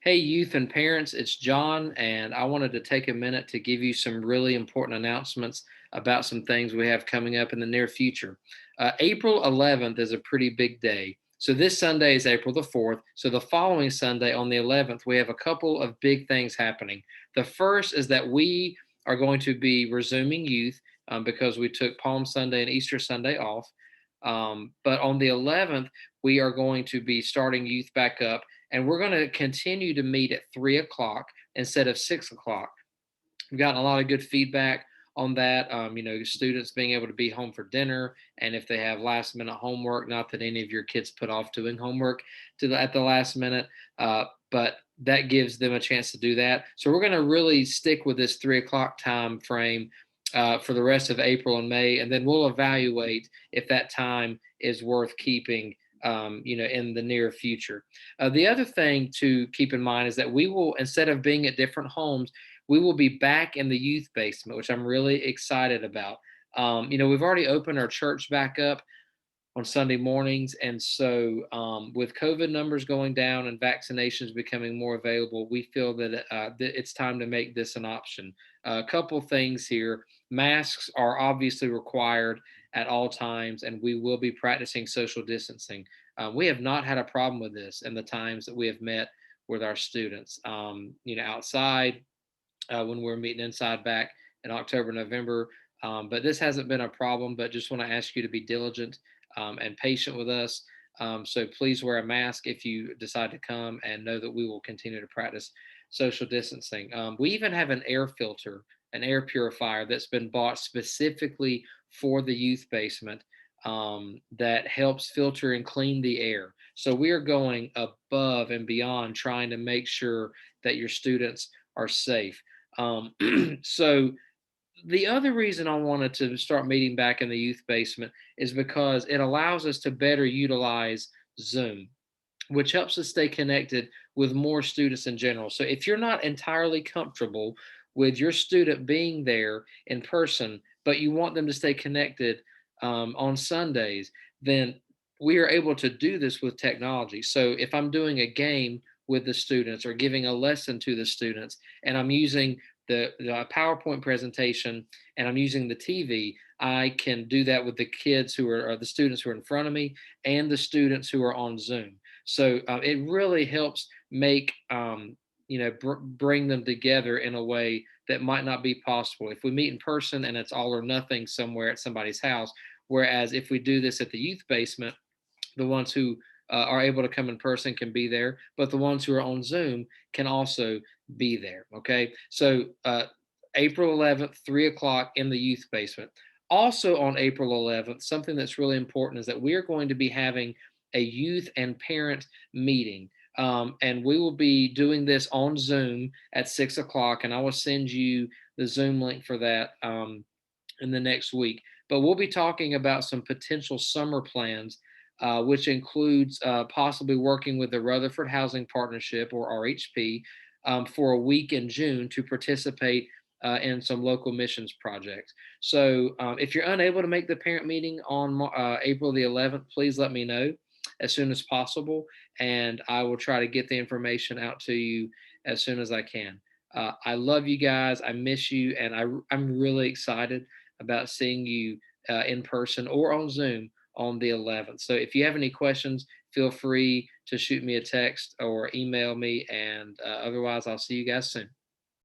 Hey, youth and parents, it's John, and I wanted to take a minute to give you some really important announcements about some things we have coming up in the near future. April 11th is a pretty big day. So this Sunday is April the 4th. So the following Sunday on the 11th, we have a couple of big things happening. The first is that we are going to be resuming youth because we took Palm Sunday and Easter Sunday off. But on the 11th, we are going to be starting youth back up, and we're going to continue to meet at 3 o'clock instead of 6 o'clock. We've gotten a lot of good feedback on that. Students being able to be home for dinner, and if they have last minute homework, not that any of your kids put off doing homework at the last minute, but that gives them a chance to do that. So we're going to really stick with this 3 o'clock time frame for the rest of April and May, and then we'll evaluate if that time is worth keeping. In the near future. The other thing to keep in mind is that we will, instead of being at different homes, we will be back in the youth basement, which I'm really excited about. We've already opened our church back up on Sunday mornings. And so, with COVID numbers going down and vaccinations becoming more available, we feel that it's time to make this an option. A couple things here: masks are obviously required at all times, and we will be practicing social distancing. We have not had a problem with this in the times that we have met with our students. Outside when we're meeting inside back in October, November. But this hasn't been a problem, but just want to ask you to be diligent and patient with us. So please wear a mask if you decide to come, and know that we will continue to practice social distancing. We even have an air filter, an air purifier that's been bought specifically for the youth basement that helps filter and clean the air. So we are going above and beyond trying to make sure that your students are safe. Um, so the other reason I wanted to start meeting back in the youth basement is because it allows us to better utilize Zoom, which helps us stay connected with more students in general. So if you're not entirely comfortable with your student being there in person, but you want them to stay connected on Sundays, then we are able to do this with technology. So if I'm doing a game with the students or giving a lesson to the students, and I'm using the PowerPoint presentation and I'm using the TV, I can do that with the kids or the students who are in front of me and the students who are on Zoom. So it really helps make bring them together in a way that might not be possible if we meet in person and it's all or nothing somewhere at somebody's house. Whereas if we do this at the youth basement, the ones who are able to come in person can be there, but the ones who are on Zoom can also be there. Okay, so April 11th, 3 o'clock in the youth basement. Also on April 11th, something that's really important is that we are going to be having a youth and parent meeting. And we will be doing this on Zoom at 6 o'clock, and I will send you the Zoom link for that in the next week. But we'll be talking about some potential summer plans, which includes possibly working with the Rutherford Housing Partnership, or RHP, for a week in June to participate in some local missions projects. So if you're unable to make the parent meeting on April the 11th, please let me know as soon as possible, and I will try to get the information out to you as soon as I can. I love you guys. I miss you, and I'm really excited about seeing you in person or on Zoom on the 11th. So if you have any questions, feel free to shoot me a text or email me. And otherwise, I'll see you guys soon.